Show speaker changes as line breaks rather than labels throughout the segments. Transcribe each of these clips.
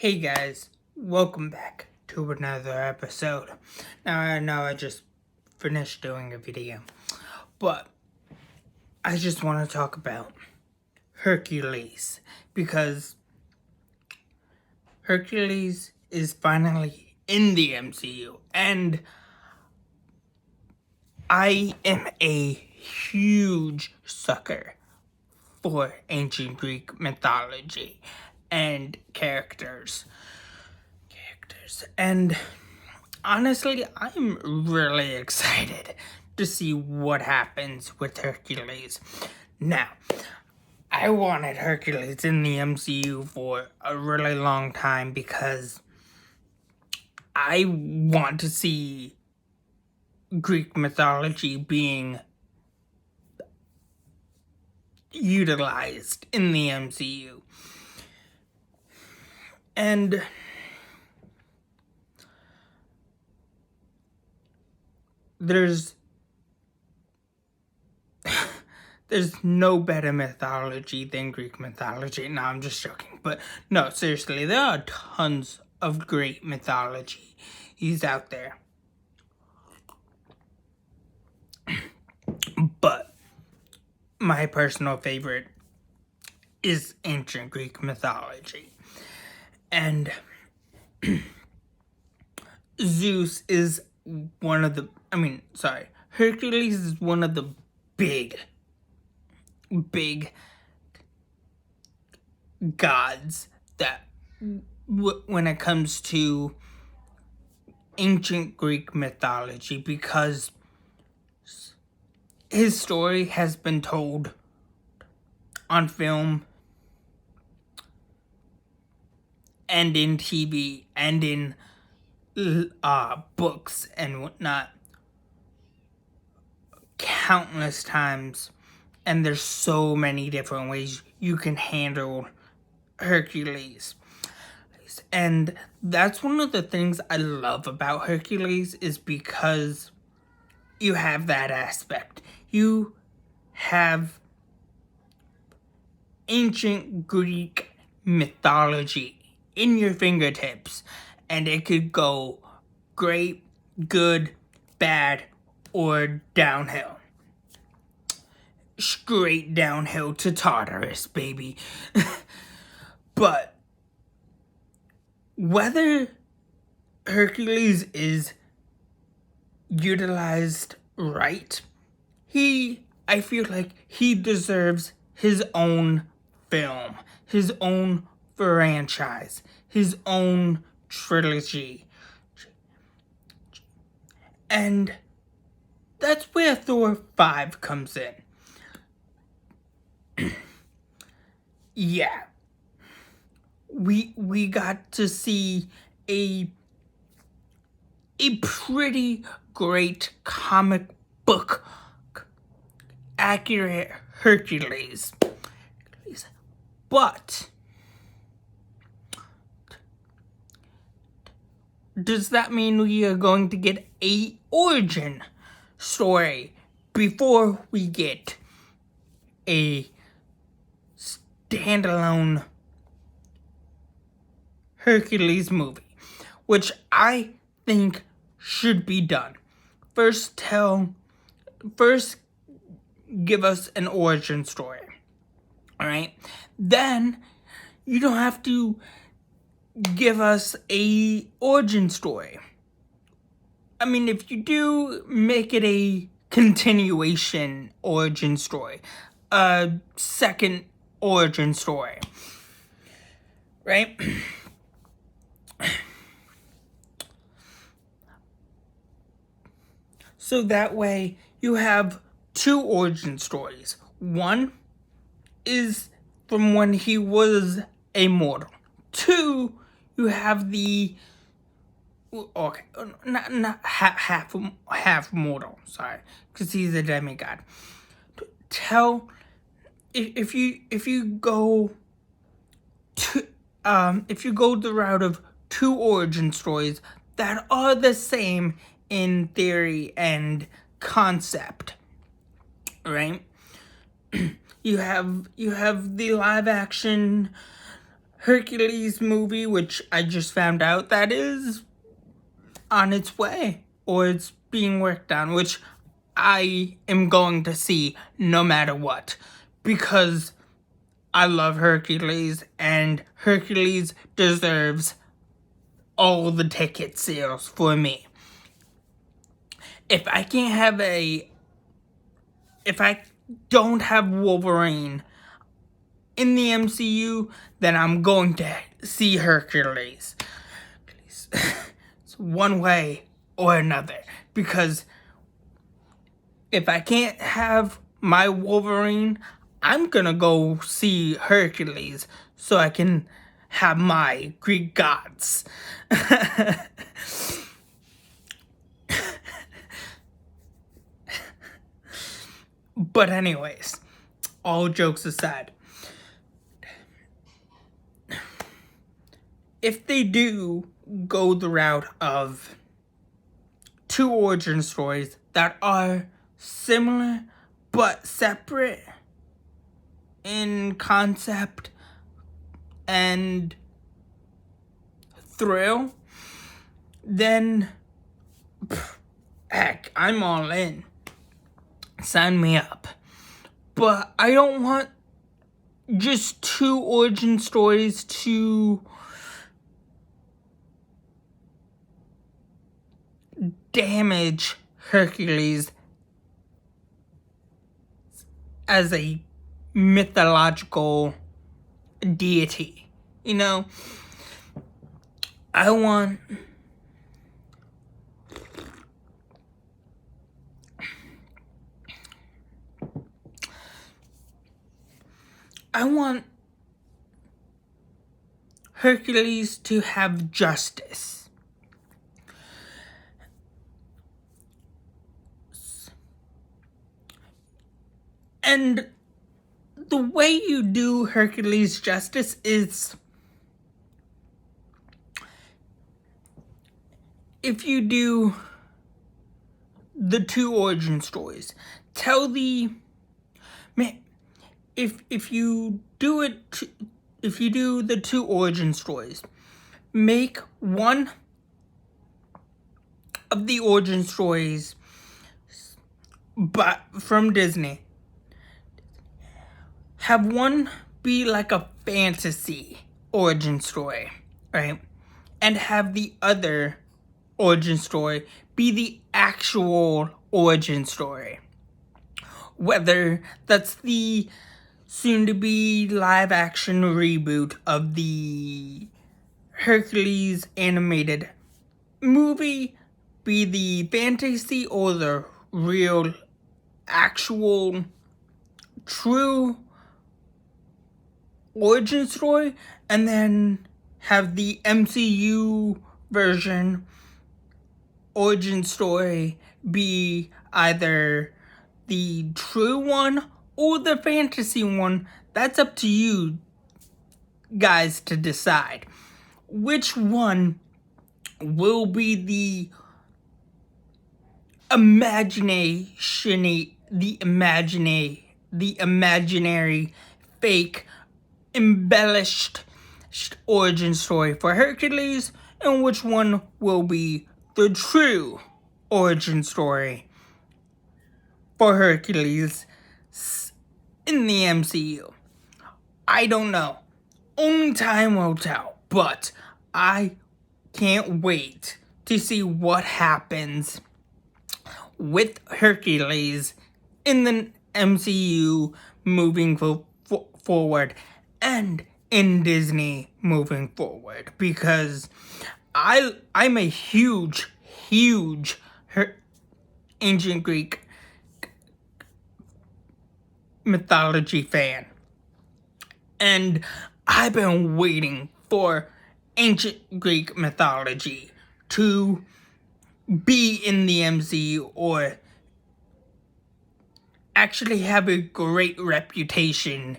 Hey guys, welcome back to another episode. Now I know I just finished doing a video, but I just want to talk about Hercules because Hercules is finally in the MCU and I am a huge sucker for ancient Greek mythology and characters. And honestly, I'm really excited to see what happens with Hercules. Now, I wanted Hercules in the MCU for a really long time because I want to see Greek mythology being utilized in the MCU. And there's no better mythology than Greek mythology. No, I'm just joking. But no, seriously, there are tons of great mythology. He's out there. But my personal favorite is ancient Greek mythology. And Zeus is one of the, Hercules is one of the big gods that when it comes to ancient Greek mythology, because his story has been told on film and in TV and in books and whatnot countless times, and there's so many different ways you can handle Hercules. And that's one of the things I love about Hercules, is because you have that aspect. You have ancient Greek mythology in your fingertips, and it could go great, good, bad, or downhill. Straight downhill to Tartarus, baby. But whether Hercules is utilized right, I feel like he deserves his own film, his own franchise, his own trilogy. And that's where Thor 5 comes in. Yeah. We got to see a pretty great comic book accurate Hercules. But does that mean we are going to get a origin story before we get a standalone Hercules movie, which I think should be done? First give us an origin story, alright? Then you don't have to give us a origin story. I mean, if you do, make it a continuation origin story, a second origin story, right? So that way you have two origin stories. One is from when he was a mortal. Two, you have the not half mortal. Sorry, because he's a demigod. If you go the route of two origin stories that are the same in theory and concept, right? You have the live action Hercules movie, which I just found out that is on its way, or it's being worked on, which I am going to see no matter what, because I love Hercules, and Hercules deserves all the ticket sales for me. If I can't have if I don't have Wolverine in the MCU, then I'm going to see Hercules. It's one way or another, because if I can't have my Wolverine, I'm gonna go see Hercules so I can have my Greek gods. But anyways, all jokes aside, if they do go the route of 2 origin stories that are similar but separate in concept and thrill, then heck, I'm all in. Sign me up. But I don't want just 2 origin stories to damage Hercules as a mythological deity. You know, I want Hercules to have justice. And the way you do Hercules justice is if you do the 2 origin stories. Tell the man, if you do the 2 origin stories, make one of the origin stories but from Disney. Have one be like a fantasy origin story, right? And have the other origin story be the actual origin story. Whether that's the soon-to-be live-action reboot of the Hercules animated movie, be the fantasy or the real, actual, true origin story, and then have the MCU version origin story be either the true one or the fantasy one. That's up to you guys to decide which one will be the imaginary fake embellished origin story for Hercules, and which one will be the true origin story for Hercules in the MCU. I don't know. Only time will tell, but I can't wait to see what happens with Hercules in the MCU moving forward, and in Disney moving forward, because I'm a huge ancient Greek mythology fan, and I've been waiting for ancient Greek mythology to be in the MCU or actually have a great reputation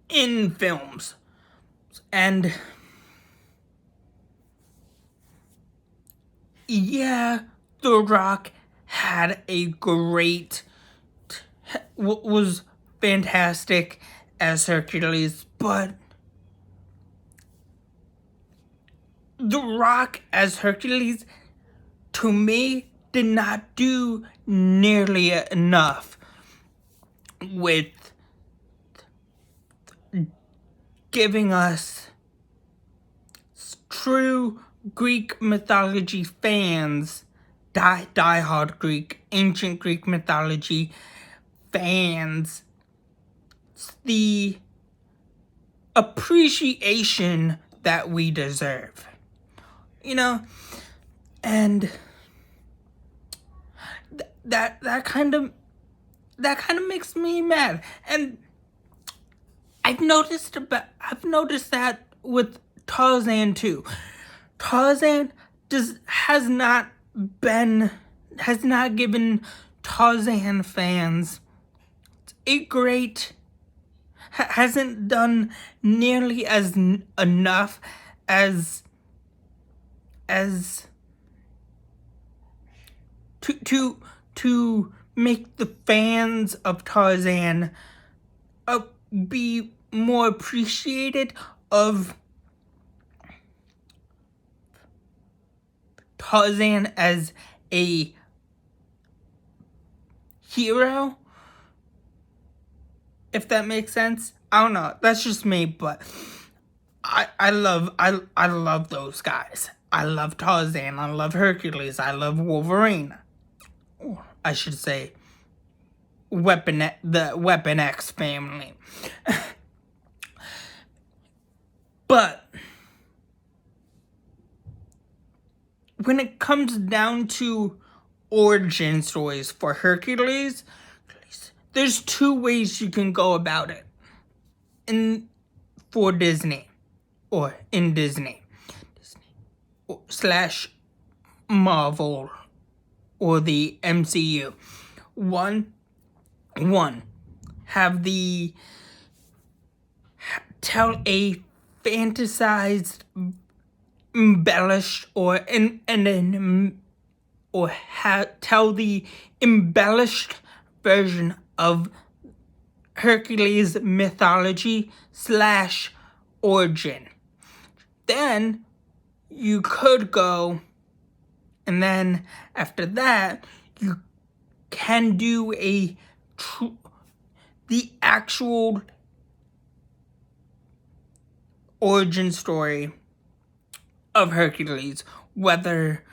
in films. And yeah, The Rock had a great was fantastic as Hercules, but The Rock as Hercules, to me, did not do nearly enough with giving us true Greek mythology fans, die-hard Greek, ancient Greek mythology fans, the appreciation that we deserve. You know, and that kind of makes me mad. And I've noticed that with Tarzan too. Tarzan has not given Tarzan fans a great, hasn't done nearly as enough as to make the fans of Tarzan be more appreciated of Tarzan as a hero, if that makes sense. I don't know, that's just me, but I love those guys. I love Tarzan, I love Hercules, I love Wolverine. Or I should say the Weapon X family. But when it comes down to origin stories for Hercules, there's two ways you can go about it for Disney, or in Disney / Marvel or the MCU. One, tell a fantasized, embellished, tell the embellished version of Hercules mythology / origin. Then you could go, and then after that you can do the actual origin story of Hercules, whether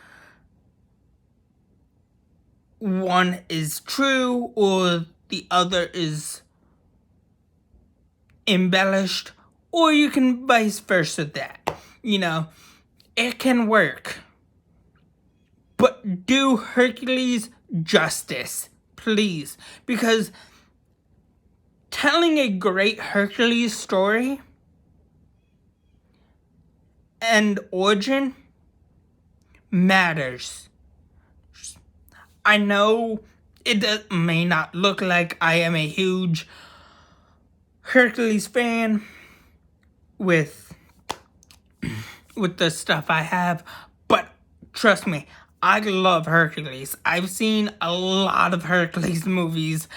one is true or the other is embellished, or you can vice versa that. You know, it can work. But do Hercules justice, please. Because telling a great Hercules story and origin matters. I know it may not look like I am a huge Hercules fan with the stuff I have, but trust me, I love Hercules. I've seen a lot of Hercules movies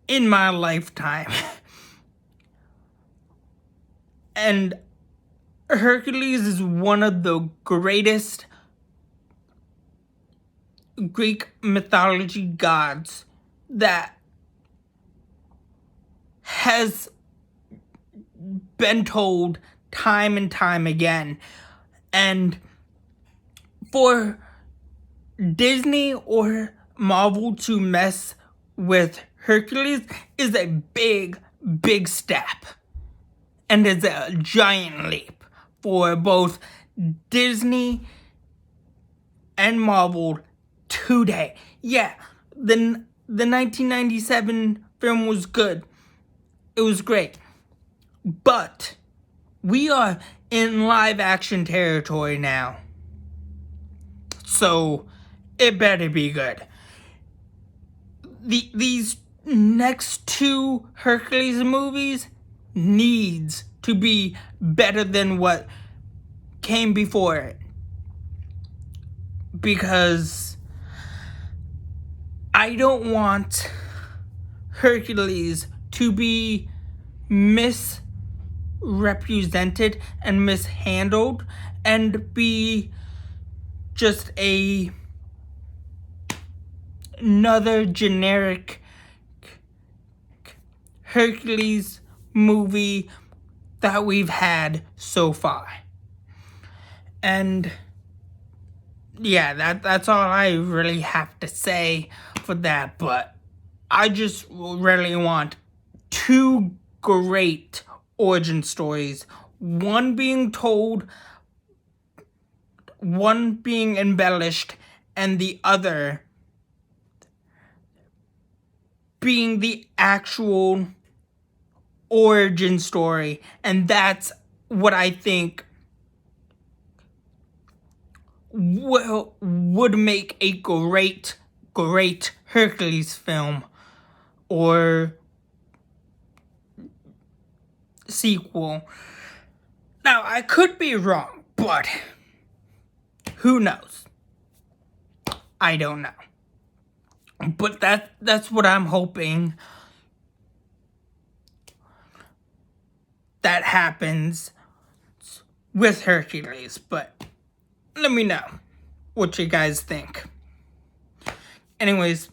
in my lifetime. And Hercules is one of the greatest Greek mythology gods that has been told time and time again. And for Disney or Marvel to mess with Hercules is a big, big step. And it's a giant leap for both Disney and Marvel today. Yeah, the 1997 film was good. It was great. But we are in live action territory now. So it better be good. These next two Hercules movies needs to be better than what came before it. Because I don't want Hercules to be misrepresented and mishandled and be just another generic Hercules movie that we've had so far. And yeah, that's all I really have to say for that. But I just really want two great origin stories. One being told, one being embellished, and the other being the actual origin story. And that's what I think would make a great Hercules film or sequel. Now, I could be wrong, but who knows? I don't know. But that's what I'm hoping that happens with Hercules. But let me know what you guys think. Anyways,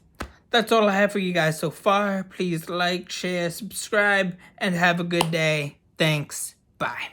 that's all I have for you guys so far. Please like, share, subscribe, and have a good day. Thanks. Bye.